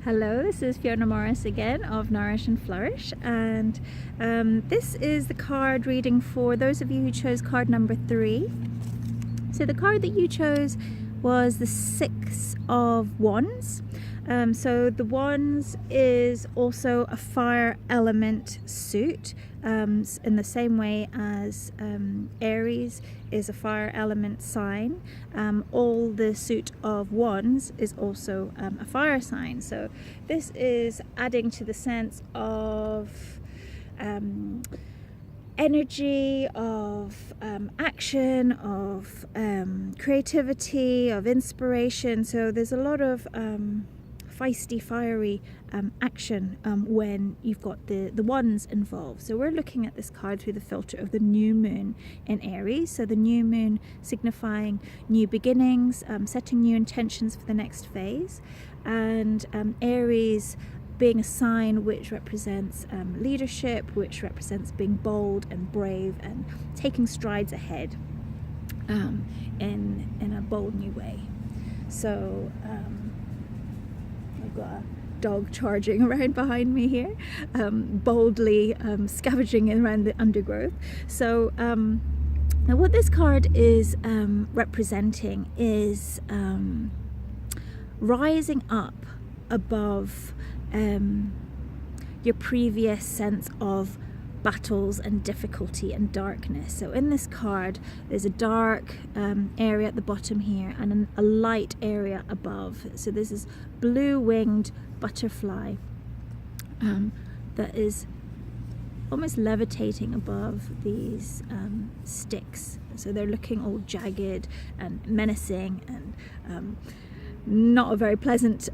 Hello, this is Fiona Morris again of Nourish and Flourish, and this is the card reading for those of you who chose card number 3. So the card that you chose was the 6 of Wands. So the Wands is also a fire element suit, in the same way as Aries is a fire element sign. All the suit of Wands is also a fire sign. So this is adding to the sense of energy, of action, of creativity, of inspiration. So there's a lot of feisty, fiery action when you've got the wands involved. So we're looking at this card through the filter of the new moon in Aries. So the new moon signifying new beginnings, setting new intentions for the next phase, and Aries being a sign which represents leadership, which represents being bold and brave and taking strides ahead in a bold new way. So I've got a dog charging around behind me here, boldly scavenging around the undergrowth. So now what this card is representing is rising up above your previous sense of battles and difficulty and darkness. So in this card there's a dark area at the bottom here and a light area above. So this is blue-winged butterfly that is almost levitating above these sticks. So they're looking all jagged and menacing and not a very pleasant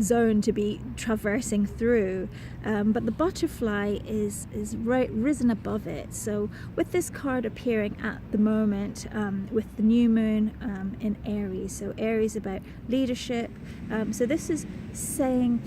zone to be traversing through, but the butterfly is risen above it. So with this card appearing at the moment with the new moon in Aries, so Aries about leadership, so this is saying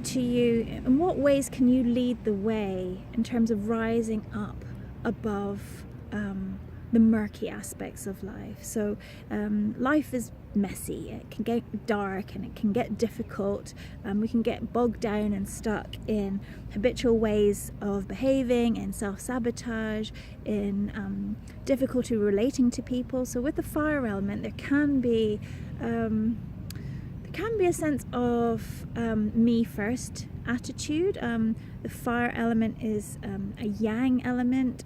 to you, in what ways can you lead the way in terms of rising up above the murky aspects of life. So life is messy, it can get dark and it can get difficult. We can get bogged down and stuck in habitual ways of behaving, in self-sabotage, in difficulty relating to people. So with the fire element there can be a sense of me first attitude. The fire element is a yang element.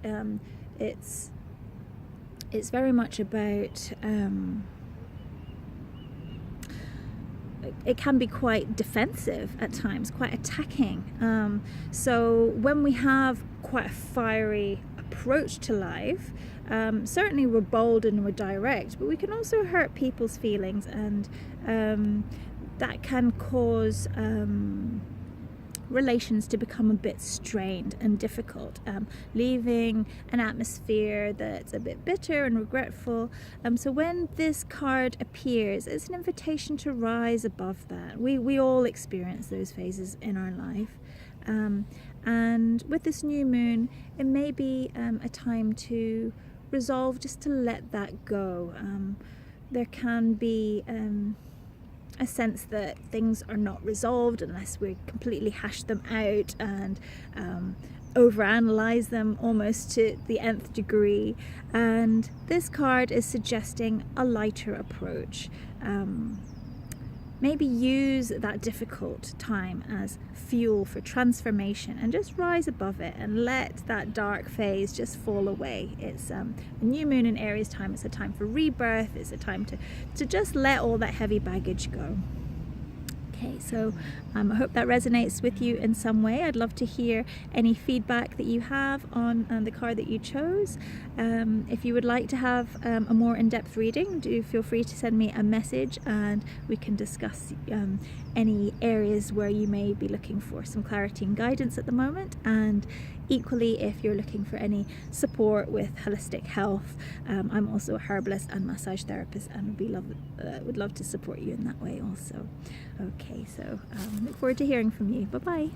It's very much about it can be quite defensive at times, quite attacking. So when we have quite a fiery approach to life, certainly we're bold and we're direct, but we can also hurt people's feelings, and that can cause relations to become a bit strained and difficult, leaving an atmosphere that's a bit bitter and regretful. So when this card appears, it's an invitation to rise above that. We all experience those phases in our life, and with this new moon it may be a time to resolve just to let that go. There can be a sense that things are not resolved unless we completely hash them out and overanalyze them almost to the nth degree. And this card is suggesting a lighter approach. Maybe use that difficult time as fuel for transformation and just rise above it and let that dark phase just fall away. It's a new moon in Aries time. It's a time for rebirth. It's a time to just let all that heavy baggage go. Okay, so I hope that resonates with you in some way. I'd love to hear any feedback that you have on the card that you chose. If you would like to have a more in-depth reading, do feel free to send me a message and we can discuss any areas where you may be looking for some clarity and guidance at the moment. And equally, if you're looking for any support with holistic health, I'm also a herbalist and massage therapist, and would love to support you in that way also. Okay, so look forward to hearing from you. Bye bye.